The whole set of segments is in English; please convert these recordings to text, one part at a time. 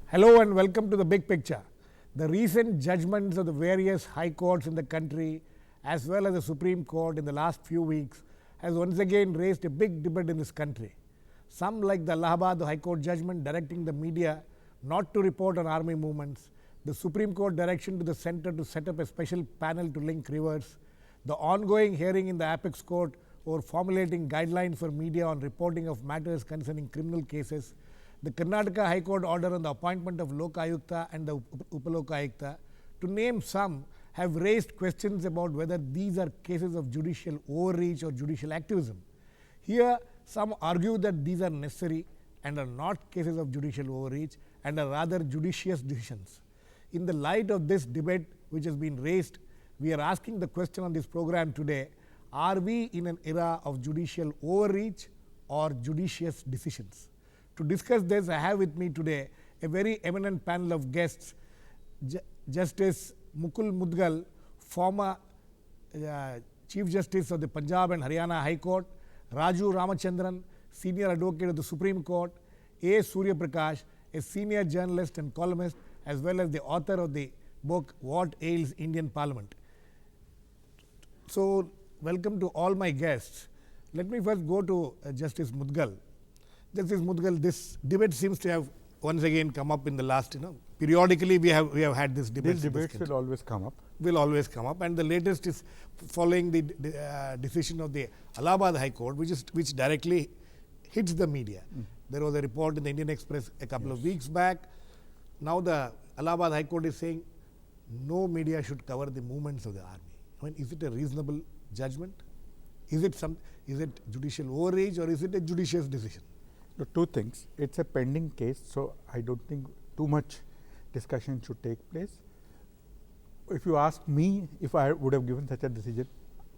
Hello and welcome to the big picture. The recent judgments of the various high courts in the country as well as the Supreme Court in the last few weeks has once again raised a big debate in this country. Some, like the Allahabad High Court judgment directing the media not to report on army movements, the Supreme Court direction to the centre to set up a special panel to link rivers, the ongoing hearing in the Apex Court over formulating guidelines for media on reporting of matters concerning criminal cases, the Karnataka High Court order on the appointment of Lok Ayukta and the Upalok Ayukta, to name some, have raised questions about whether these are cases of judicial overreach or judicial activism. Here, some argue that these are necessary and are not cases of judicial overreach and are rather judicious decisions. In the light of this debate which has been raised, we are asking the question on this program today: are we in an era of judicial overreach or judicious decisions? To discuss this, I have with me today a very eminent panel of guests: Justice Mukul Mudgal, former Chief Justice of the Punjab and Haryana High Court; Raju Ramachandran, Senior Advocate of the Supreme Court; A. Surya Prakash, a senior journalist and columnist, as well as the author of the book What Ails Indian Parliament. So, welcome to all my guests. Let me first go to Justice Mudgal. Justice Mudgal, this debate seems to have once again come up in the last, periodically we have had this debate. These debates will always come up. Will always come up, and the latest is following the decision of the Allahabad High Court, which directly hits the media. There was a report in the Indian Express a couple of weeks back. Now the Allahabad High Court is saying no media should cover the movements of the army. I mean, is it a reasonable judgment? Is it judicial overreach or is it a judicious decision? The two things. It's a pending case, so I don't think too much discussion should take place. If you ask me if I would have given such a decision,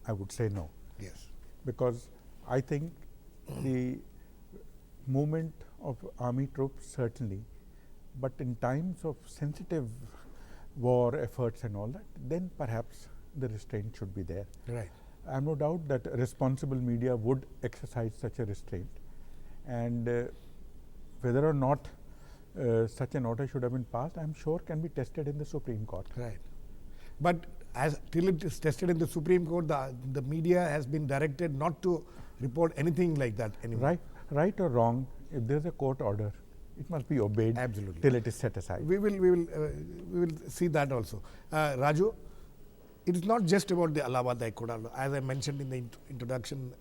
I would say no. Yes. Because I think the movement of army troops certainly, but in times of sensitive war efforts and all that, then perhaps the restraint should be there. Right. I have no doubt that responsible media would exercise such a restraint, and whether or not such an order should have been passed, I am sure can be tested in the Supreme Court. Right. But till it is tested in the Supreme Court, the media has been directed not to report anything like that anymore. Right or wrong, if there is a court order, it must be obeyed. Absolutely. Till it is set aside. We will see that also. Raju, it is not just about the Allahabad High Court. As I mentioned in the introduction,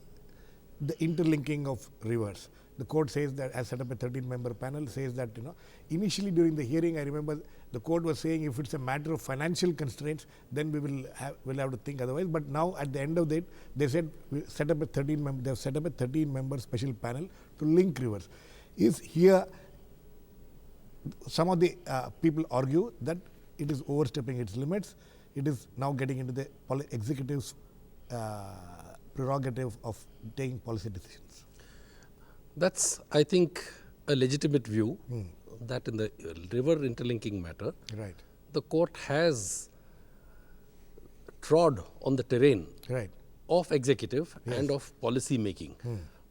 the interlinking of rivers. The court says that, has set up a 13-member panel, says that, initially during the hearing, I remember the court was saying if it's a matter of financial constraints, then we'll have to think otherwise. But now at the end of it, they said we set up a 13-member special panel to link rivers. Is here, some of the people argue that it is overstepping its limits. It is now getting into the executive's prerogative of taking policy decisions. That's, I think, a legitimate view that in the river interlinking matter, right, the court has trod on the terrain right, of executive and of policy making.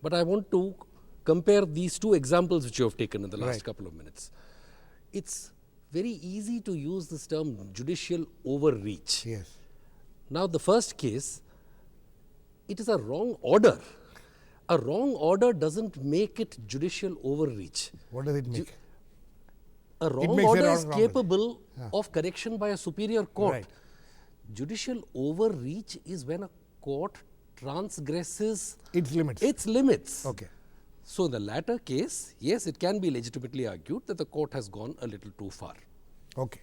But I want to compare these two examples which you have taken in the last couple of minutes. It's very easy to use this term judicial overreach. Yes. Now, the first case, it is a wrong order. A wrong order doesn't make it judicial overreach. What does it make? A wrong order is capable of correction by a superior court. Right. Judicial overreach is when a court transgresses its limits. Okay. So, in the latter case, yes, it can be legitimately argued that the court has gone a little too far. Okay.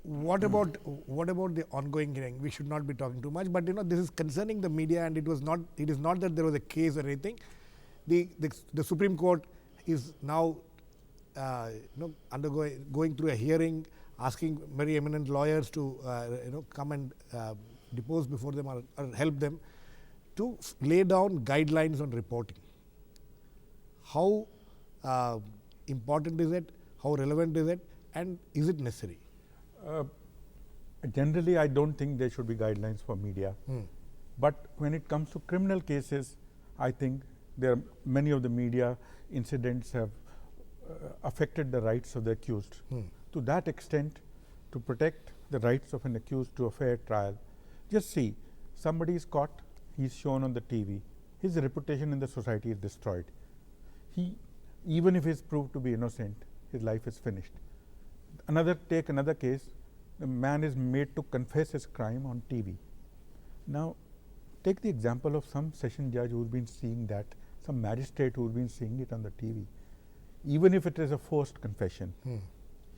What about the ongoing hearing? We should not be talking too much, but this is concerning the media, and it is not that there was a case or anything. The Supreme Court is now going through a hearing, asking very eminent lawyers to come and depose before them or help them to lay down guidelines on reporting. How important is it? How relevant is it? And is it necessary? Generally, I don't think there should be guidelines for media. But when it comes to criminal cases, I think there are many of the media incidents have affected the rights of the accused. To that extent, to protect the rights of an accused to a fair trial, just see, somebody is caught, he is shown on the TV, his reputation in the society is destroyed. Even if he is proved to be innocent, his life is finished. Take another case, the man is made to confess his crime on TV. Now, take the example of some session judge who has been seeing that, some magistrate who has been seeing it on the TV. Even if it is a forced confession,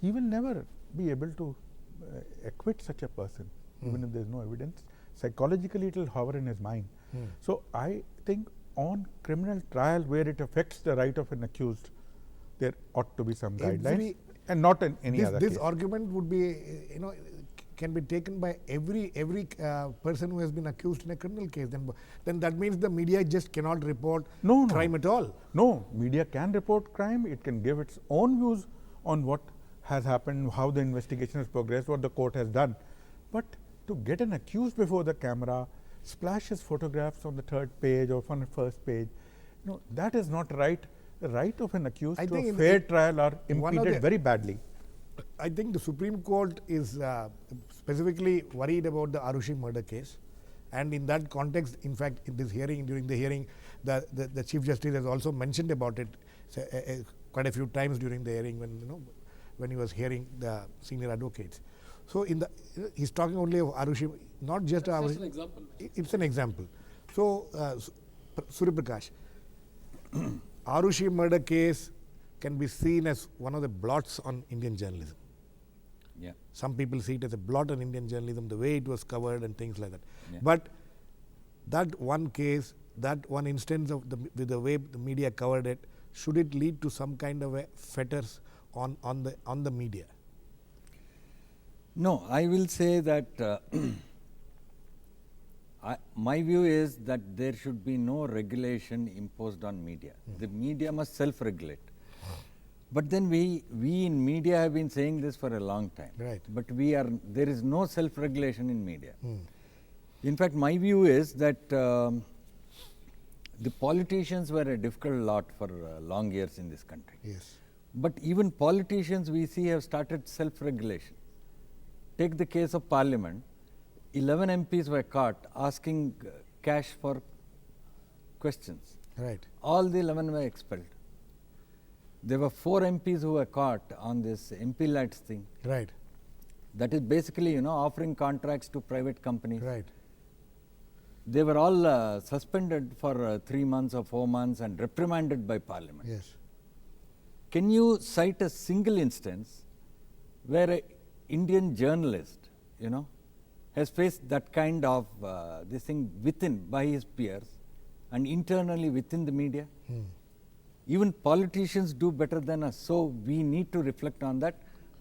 he will never be able to acquit such a person, even if there is no evidence. Psychologically, it will hover in his mind. So, I think on criminal trial where it affects the right of an accused, there ought to be some guidelines, and not in any other case. This argument would be, can be taken by every person who has been accused in a criminal case. Then that means the media just cannot report crime at all. No, media can report crime. It can give its own views on what has happened, how the investigation has progressed, what the court has done. But to get an accused before the camera, splash his photographs on the third page or on the first page, that is not right. The right of an accused to a fair trial are impeded very badly. I think the Supreme Court is specifically worried about the Arushi murder case, and in that context, in fact, in this hearing, during the hearing, the Chief Justice has also mentioned about it quite a few times during the hearing when he was hearing the senior advocates. So he's talking only of Arushi, not just Arushi. Just an example. It's an example. So Surya Prakash, Arushi murder case can be seen as one of the blots on Indian journalism. Yeah. Some people see it as a blot on Indian journalism, the way it was covered and things like that. Yeah. But that one case, that one instance of the way the media covered it, should it lead to some kind of a fetters on the media? No, I will say that my view is that there should be no regulation imposed on media. The media must self-regulate. But then we in media have been saying this for a long time. Right. But there is no self-regulation in media. In fact, my view is that the politicians were a difficult lot for long years in this country. Yes. But even politicians we see have started self-regulation. Take the case of Parliament. 11 MPs were caught asking cash for questions. Right. All the 11 were expelled. There were 4 MPs who were caught on this MP lights thing. Right. That is basically, offering contracts to private companies. Right. They were all suspended for 3 months or 4 months and reprimanded by Parliament. Yes. Can you cite a single instance where an Indian journalist, has faced that kind of this thing by his peers and internally within the media? Even politicians do better than us. So we need to reflect on that,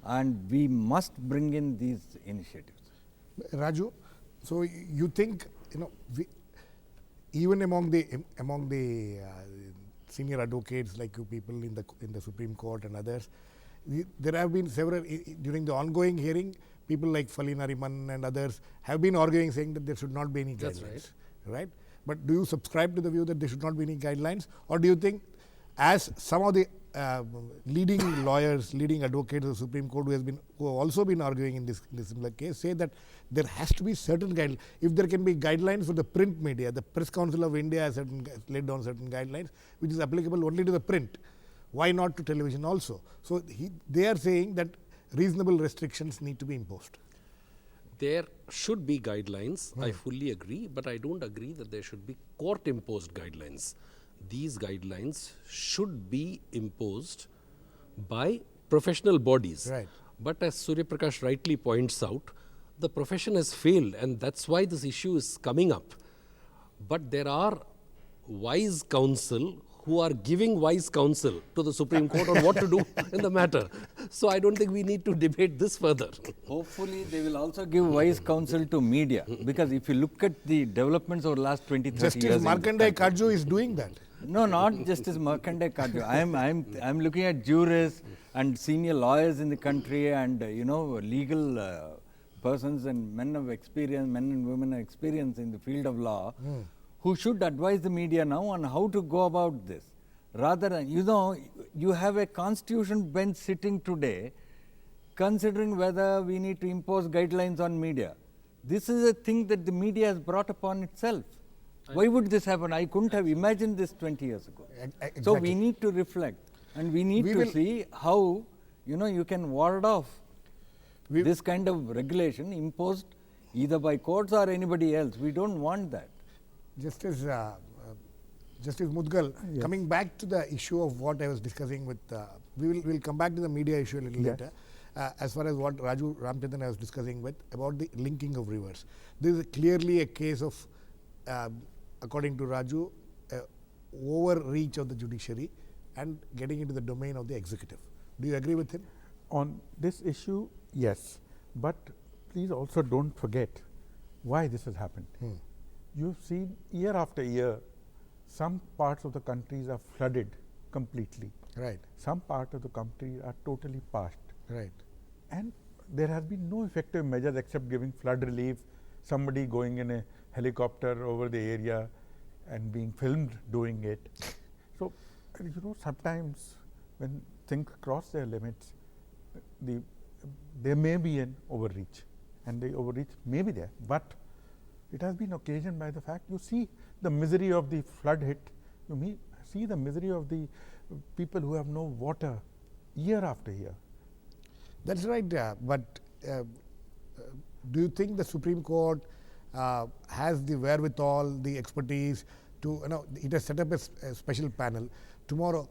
and we must bring in these initiatives. Raju, so you think even among the senior advocates like you people in the Supreme Court and others, there have been several during the ongoing hearing. People like Fali Nariman and others have been arguing, saying that there should not be any guidelines. That's right. But do you subscribe to the view that there should not be any guidelines, or do you think, as some of the leading lawyers, leading advocates of the Supreme Court who have also been arguing in this similar case, say that there has to be certain guidelines? If there can be guidelines for the print media, the Press Council of India has laid down certain guidelines which is applicable only to the print. Why not to television also? So they are saying that reasonable restrictions need to be imposed. There should be guidelines, I fully agree, but I don't agree that there should be court-imposed guidelines. These guidelines should be imposed by professional bodies. Right. But as Surya Prakash rightly points out, the profession has failed, and that's why this issue is coming up. But there are wise counsel who are giving wise counsel to the Supreme Court on what to do in the matter. So I don't think we need to debate this further. Hopefully they will also give wise counsel to media, because if you look at the developments over the last 20, 30 Justice years. Markanday Kaju is doing that. No, not Justice Markanday Kaju. I'm looking at jurists and senior lawyers in the country, and legal persons and men and women of experience in the field of law, who should advise the media now on how to go about this, rather than, you have a constitution bench sitting today considering whether we need to impose guidelines on media. This is a thing that the media has brought upon itself. Why would this happen? I couldn't have imagined this 20 years ago. Exactly. So we need to reflect, and we need to see how you can ward off this kind of regulation imposed either by courts or anybody else. We don't want that. Justice Mudgal, Yes. coming back to the issue of what I was discussing with, we'll come back to the media issue a little Yes. later. As far as what Raju Ramchandran I was discussing with about the linking of rivers. This is clearly a case of, according to Raju, overreach of the judiciary and getting into the domain of the executive. Do you agree with him? On this issue, yes. But please also don't forget why this has happened. You've seen year after year, some parts of the countries are flooded completely. Right, Some parts of the country are totally parched. right. And there has been no effective measures except giving flood relief, somebody going in a helicopter over the area and being filmed doing it. So, sometimes when things cross their limits, there may be an overreach, and the overreach may be there. But it has been occasioned by the fact you see the misery of the flood hit, see the misery of the people who have no water year after year. That's right, but do you think the Supreme Court has the wherewithal, the expertise to, it has set up a special panel. Tomorrow,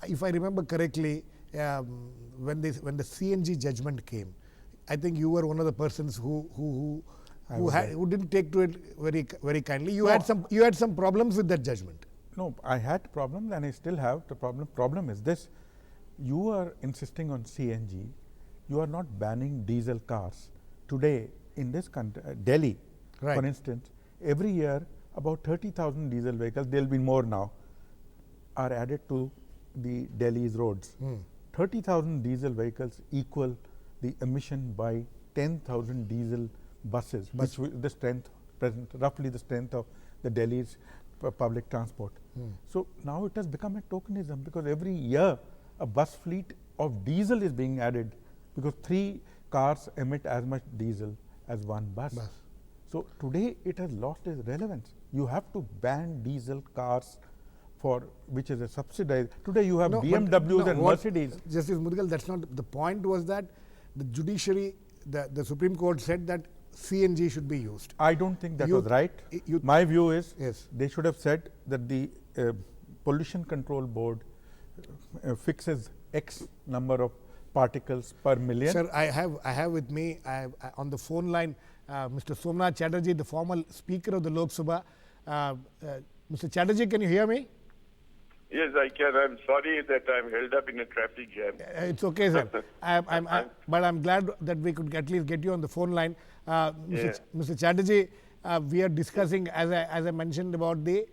if I remember correctly, when the CNG judgment came, I think you were one of the persons who didn't take to it very kindly. You had some problems with that judgment. No, I had problems and I still have the problem. Problem is this: you are insisting on CNG. You are not banning diesel cars. Today in this country, Delhi, Right. for instance, every year about 30,000 diesel vehicles, there will be more now, are added to the Delhi's roads. 30,000 diesel vehicles equal the emission by 10,000 diesel buses, which the strength, roughly the strength of the Delhi's public transport. So now it has become a tokenism, because every year a bus fleet of diesel is being added, because 3 cars emit as much diesel as 1 bus. So today it has lost its relevance. You have to ban diesel cars, for which is a subsidized. Today you have BMWs and Mercedes. Justice Mudgal, that's not the point. Was that the judiciary, the Supreme Court said that CNG should be used. I don't think that was right. My view is they should have said that the Pollution Control Board fixes X number of particles per million. Sir, I have with me on the phone line Mr. Somnath Chatterjee, the former Speaker of the Lok Sabha. Mr. Chatterjee, can you hear me? Yes, I can. I'm sorry that I'm held up in a traffic jam. It's okay, sir. But I'm glad that we could at least get you on the phone line. Mr. Chatterjee, we are discussing, as I mentioned, about the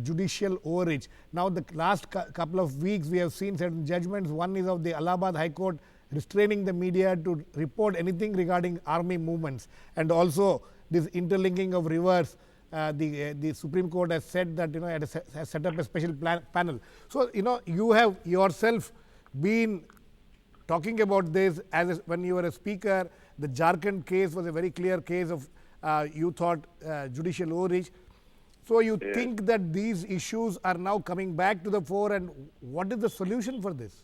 judicial overreach. Now, the last couple of weeks, we have seen certain judgments. One is of the Allahabad High Court restraining the media to report anything regarding army movements, and also this interlinking of rivers. The Supreme Court has said that has set up a special panel. So you have yourself been talking about this when you were a speaker. The Jharkhand case was a very clear case of you thought judicial overreach. So you think that these issues are now coming back to the fore, and what is the solution for this?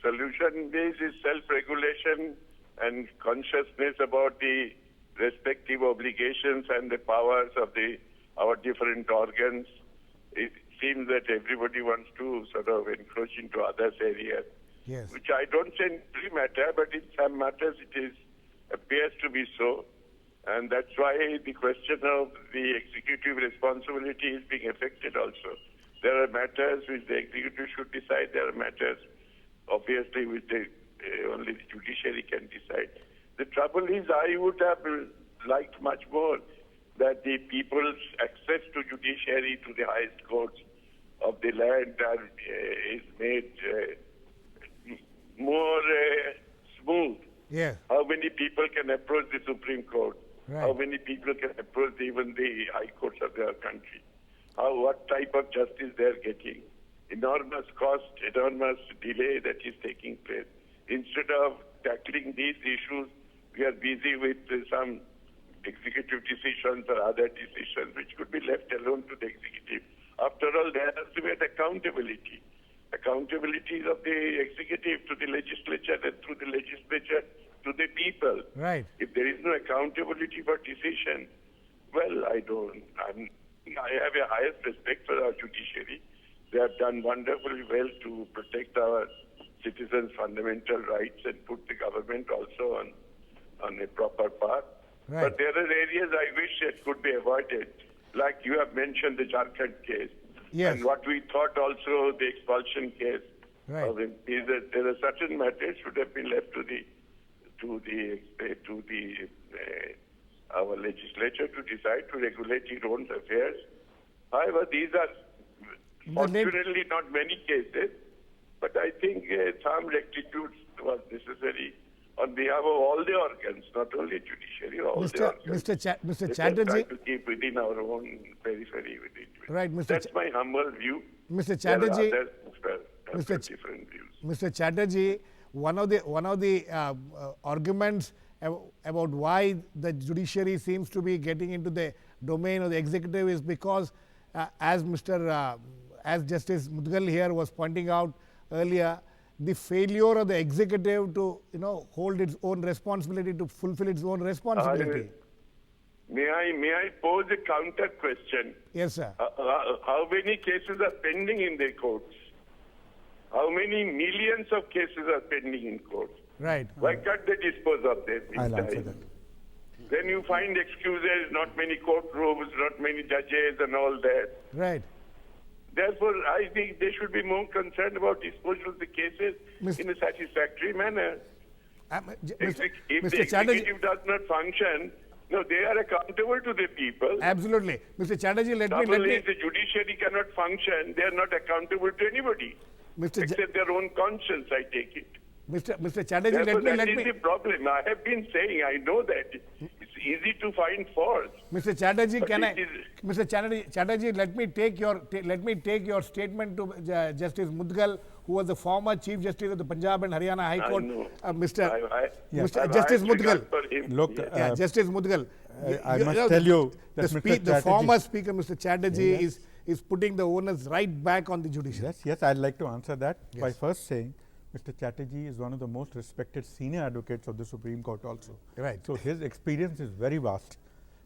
Solution is self-regulation and consciousness about the respective obligations and the powers of our different organs. It seems that everybody wants to sort of encroach into others' areas, which I don't say in every matter, but in some matters it appears to be so. And that's why the question of the executive responsibility is being affected also. There are matters which the executive should decide. There are matters, obviously, which only the judiciary can decide. The trouble is, I would have liked much more that the people's access to judiciary, to the highest courts of the land is made more smooth. How many people can approach the Supreme Court? How many people can approach even the high courts of their country? What type of justice they are getting? enormous cost, enormous delay that is taking place. Instead of tackling these issues, we are busy with some executive decisions or other decisions which could be left alone to the executive. After all, there has to be an accountability. Accountability of the executive to the legislature and through the legislature to the people. Right. If there is no accountability for decision, well, I have a highest respect for our judiciary. They have done wonderfully well to protect our citizens' fundamental rights and put the government also on a proper path. Right. But there are areas I wish it could be avoided, like you have mentioned the Jharkhand case. Yes. And what we thought also the expulsion case. Right. Is that there are certain matters should have been left to our legislature to decide to regulate its own affairs. However, these are fortunately not many cases, but I think some rectitude was necessary on behalf of all the organs, not only judiciary, all the organs. Mr. Let us Chatterjee. try to keep within our own periphery within. Right, Mr. That's my humble view. Mr. Chatterjee. There are others who have different views. Mr. Chatterjee, one of the arguments about why the judiciary seems to be getting into the domain of the executive is because, as Justice Mudgal here was pointing out earlier, the failure of the executive to hold its own responsibility, to fulfill its own responsibility. May I pose a counter question? Yes, sir. How many cases are pending in the courts? How many millions of cases are pending in courts? Right. Why can't they dispose of them in I'll time? answer that. Then you find excuses, not many courtrooms, not many judges and all that. Right. Therefore, I think they should be more concerned about disposal of the cases in a satisfactory manner. If the Chatterjee, executive does not function, no, they are accountable to the people. absolutely. Mr. Chatterjee, let me. If the judiciary cannot function, they are not accountable to anybody, except their own conscience, I take it. Mr. Chatterjee, Therefore, let that me. is the problem. I have been saying, I know that. It's easy to find faults. Mr. Chatterjee, But Mr. Chatterjee, let me take your statement to Justice Mudgal, who was the former Chief Justice of the Punjab and Haryana High Court. Justice Mudgal. Look, Justice Mudgal. I must tell you that the former Speaker, Mr. Chatterjee, is putting the onus right back on the judiciary. Yes, I'd like to answer that by first saying Mr. Chatterjee is one of the most respected senior advocates of the Supreme Court also. Right. So his experience is very vast.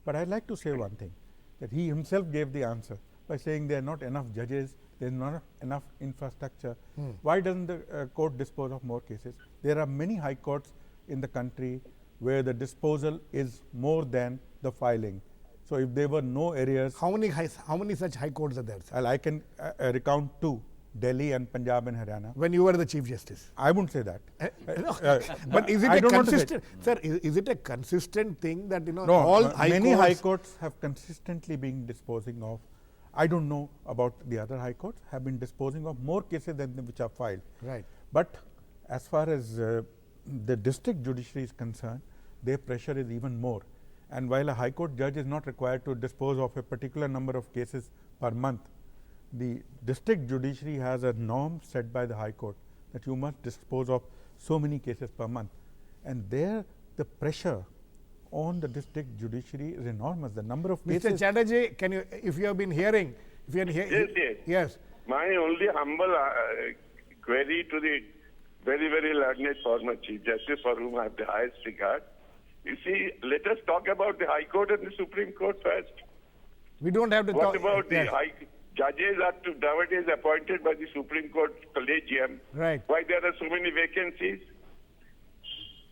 But I'd like to say one thing, that he himself gave the answer by saying there are not enough judges, there is not enough infrastructure. Why doesn't the court dispose of more cases? There are many high courts in the country where the disposal is more than the filing. So if there were no areas, How many such high courts are there, sir? I can recount two, Delhi and Punjab and Haryana. When you were the Chief Justice? I wouldn't say that. But is it I a don't want to say consistent, sir? Is it a consistent thing that No, all many high high courts? courts have consistently been disposing of. I don't know about the other high courts, have been disposing of more cases than which are filed. Right. But as far as the district judiciary is concerned, their pressure is even more. And while a high court judge is not required to dispose of a particular number of cases per month, the district judiciary has a norm set by the high court that you must dispose of so many cases per month. And there the pressure on the district judiciary is enormous. The number of cases. Mr. Chatterjee, can you, if you have been hearing, if you are hearing, Yes. My only humble query to the very, very learned former Chief Justice, for whom I have the highest regard. You see, let us talk about the High Court and the Supreme Court first. we don't have to What talk. about the judges are nowadays appointed by the Supreme Court Collegium? Right. Why there are so many vacancies?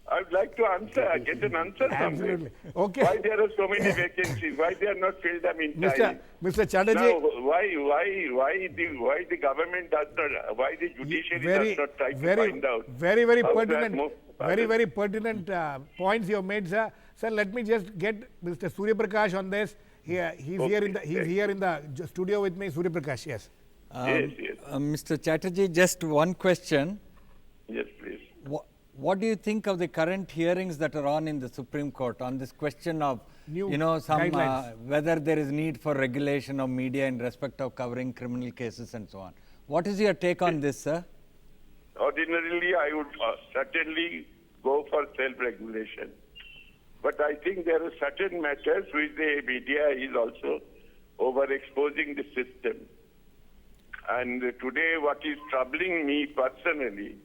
I would like to get an answer Absolutely. somewhere. Okay. Why there are so many vacancies? Why they are not filled up in time? Mr. Chatterjee. Now, why the government does not, why the judiciary does not try to find out? Very how that pertinent. move- Very pertinent points you have made, sir. Sir, let me just get Mr. Surya Prakash on this. He's here in the studio with me. Surya Prakash, yes. Yes. Mr. Chatterjee, just one question. Yes, please. What do you think of the current hearings that are on in the Supreme Court on this question of, New some guidelines. whether there is need for regulation of media in respect of covering criminal cases and so on? What is your take on this, sir? Ordinarily, I would certainly go for self-regulation. But I think there are certain matters which the media is also overexposing the system. And today what is troubling me personally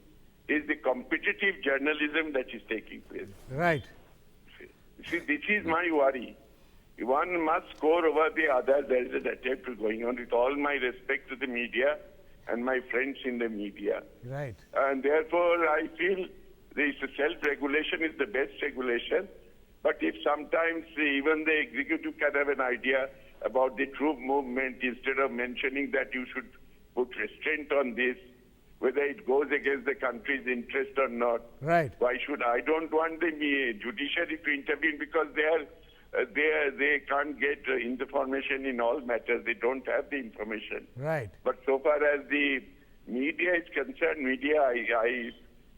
is the competitive journalism that is taking place. Right. See, this is my worry. One must score over the other. There is an attempt going on, with all my respect to the media and my friends in the media. Right. And therefore, I feel this self-regulation is the best regulation. But if sometimes even the executive can have an idea about the troop movement, instead of mentioning that you should put restraint on this, whether it goes against the country's interest or not. Right. Why should I don't want the judiciary to intervene, because they can't get information in all matters. They don't have the information. Right. But so far as the media is concerned, I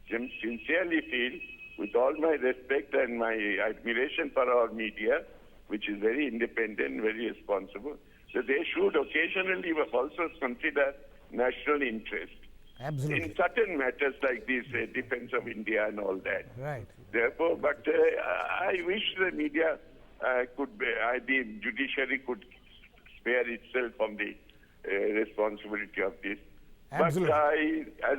sincerely feel, with all my respect and my admiration for our media, which is very independent, very responsible, that they should occasionally also consider national interest. Absolutely. In certain matters like this, defense of India and all that. Right. Therefore, but I wish the media the judiciary could spare itself from the responsibility of this. Absolutely. But as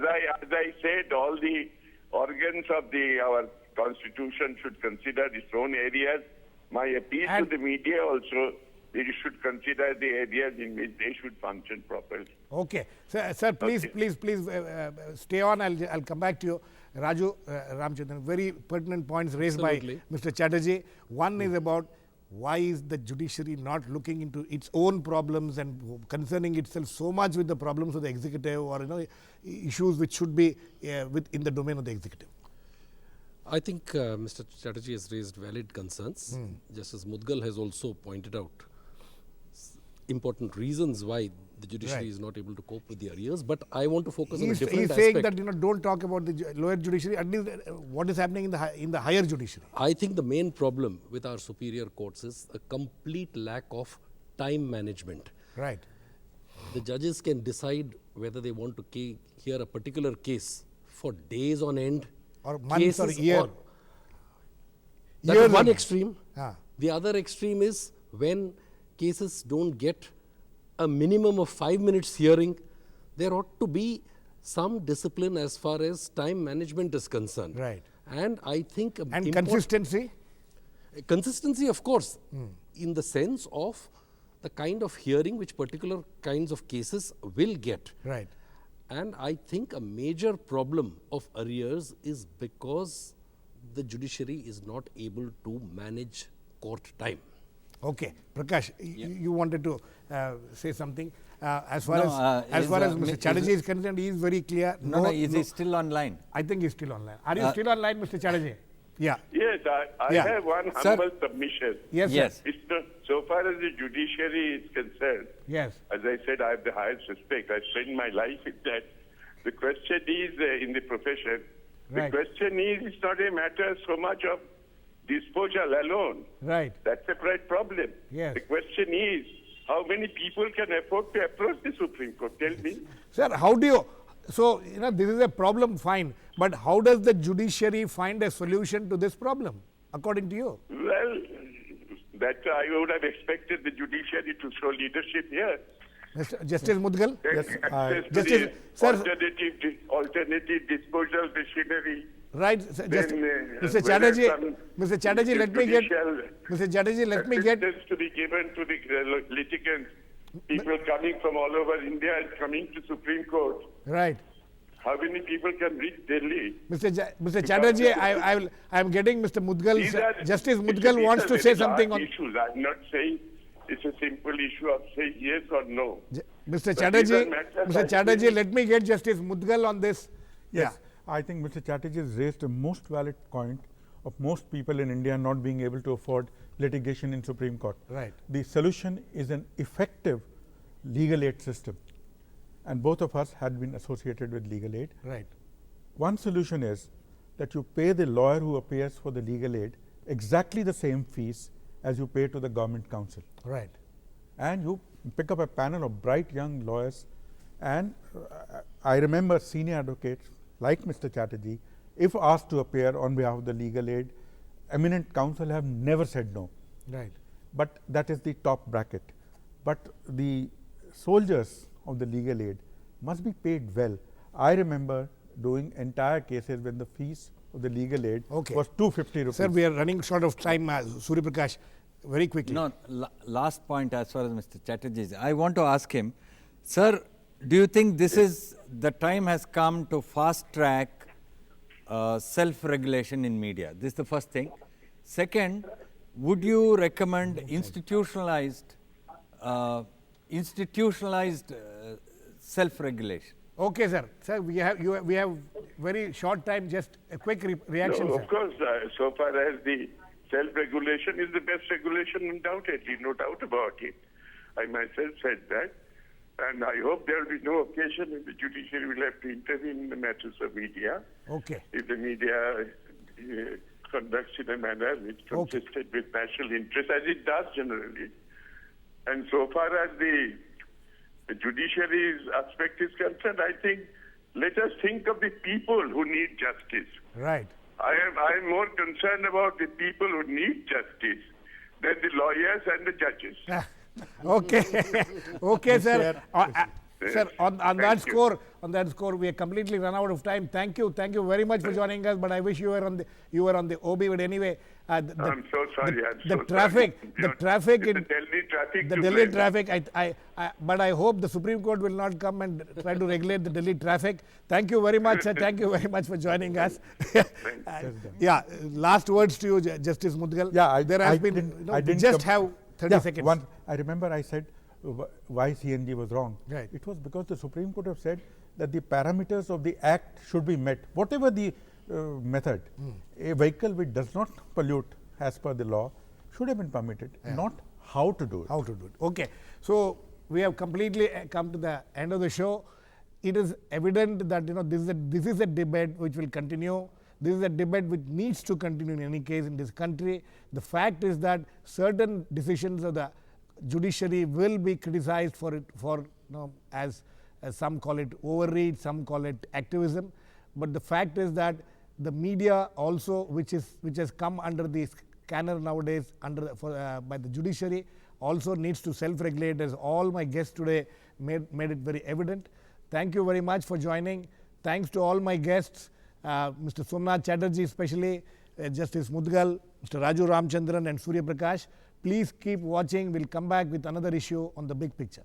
I said, all the organs of our constitution should consider its own areas. My appeal to the media also, they should consider the areas in which they should function properly. Okay. Sir, please stay on. I'll come back to you. Raju, Ramchandran, very pertinent points raised Absolutely. by Mr. Chatterjee. One is about why is the judiciary not looking into its own problems and concerning itself so much with the problems of the executive, or issues which should be in the domain of the executive. I think Mr. Chatterjee has raised valid concerns. Justice Mudgal has also pointed out important reasons why the judiciary is not able to cope with the arrears. But I want to focus on a different He's aspect. saying that don't talk about the lower judiciary, at least what is happening in the higher judiciary. I think the main problem with our superior courts is a complete lack of time management. Right. The judges can decide whether they want to hear a particular case for days on end, Or months or cases year. That Years is one on- extreme. Ah. The other extreme is when cases don't get a minimum of 5 minutes hearing. There ought to be some discipline as far as time management is concerned. Right. And I think And consistency? Consistency, of course, in the sense of the kind of hearing which particular kinds of cases will get. Right. And I think a major problem of arrears is because the judiciary is not able to manage court time. Okay. Prakash, you wanted to say something. As far No, as Mr. is- Chatterjee is concerned, he is very clear. No, is he still online? I think he's still online. Are you still online, Mr. Chatterjee? Yeah. Yes, I Yeah. have one Sir. humble submission. Yes, sir. Yes. It's not, so far as the judiciary is concerned, Yes. as I said, I have the highest respect. I spend my life in that. The question is in the profession. Right. The question is, it's not a matter so much of disposal alone. Right. That's a great problem. Yes. The question is, how many people can afford to approach the Supreme Court? Tell me. Sir, how do you... So, this is a problem, fine. But how does the judiciary find a solution to this problem, according to you? Well, that I would have expected the judiciary to show leadership here. Mr. Justice Mudgal? Yes, Access to Justice- the sir- alternative disposal machinery. Right. Sir, Then, Mr. whether Chatterjee, some Mr. Chatterjee, let me get... judicial Mr. Chatterjee, let me get... assistance to be given to the litigants, people coming from all over India and coming to Supreme Court. Right. How many people can reach Delhi? Mr. Chatterjee, I am getting Mr. These are- Mudgal's... Justice these Mudgal are wants to very say large something on... issues. I'm not saying it's a simple issue of saying yes or no. Mr. But Chatterjee, these are matters Mr. I Chatterjee, think- let me get Justice Mudgal on this. Yes, I think Mr. Chatterjee has raised a most valid point of most people in India not being able to afford litigation in Supreme Court. Right. The solution is an effective legal aid system, and both of us had been associated with legal aid. Right. One solution is that you pay the lawyer who appears for the legal aid exactly the same fees as you pay to the government counsel, Right. and you pick up a panel of bright young lawyers And I remember senior advocates like Mr. Chatterjee, if asked to appear on behalf of the legal aid, eminent counsel have never said no. Right. But that is the top bracket. But the soldiers of the legal aid must be paid well. I remember doing entire cases when the fees of the legal aid Okay. was 250 rupees. Sir, we are running short of time. Surya Prakash, very quickly. No, last point as far as Mr. Chatterjee is, I want to ask him, sir, do you think this is the time has come to fast track self-regulation in media? This is the first thing. Second, would you recommend institutionalized self-regulation? Okay, sir. Sir, we have very short time. Just a quick reaction, No, sir. of course, so far as the self-regulation is the best regulation, undoubtedly, no doubt about it. I myself said that. And I hope there will be no occasion in the judiciary will have to intervene in the matters of media. Okay. If the media conducts in a manner which consistent with national interest, as it does generally. And so far as the judiciary's aspect is concerned, I think let us think of the people who need justice. Right. I am more concerned about the people who need justice than the lawyers and the judges. Okay. Okay, sir. Sir, on that Thank score, we are completely run out of time. Thank you very much for joining us. But I wish you were on the OB. But anyway, I'm so sorry. the traffic in the Delhi traffic. the Delhi traffic. But I hope the Supreme Court will not come and try to regulate the Delhi traffic. Thank you very much, sir. Thank you very much for joining us. Yeah. Last words to you, Justice Mudgal. Yeah, I didn't just have 30 seconds. I remember I said why CNG was wrong. Right. It was because the Supreme Court have said that the parameters of the act should be met, whatever the method. A vehicle which does not pollute as per the law should have been permitted, not how to do it. How to do it. Okay. So we have completely come to the end of the show. It is evident that this is a debate which will continue. This is a debate which needs to continue in any case in this country. The fact is that certain decisions of the judiciary will be criticized as some call it overreach, some call it activism. But the fact is that the media also, which has come under the scanner nowadays by the judiciary, also needs to self-regulate, as all my guests today made it very evident. Thank you very much for joining. Thanks to all my guests, Mr. Somnath Chatterjee especially, Justice Mudgal, Mr. Raju Ramchandran and Surya Prakash. Please keep watching. We'll come back with another issue on The Big Picture.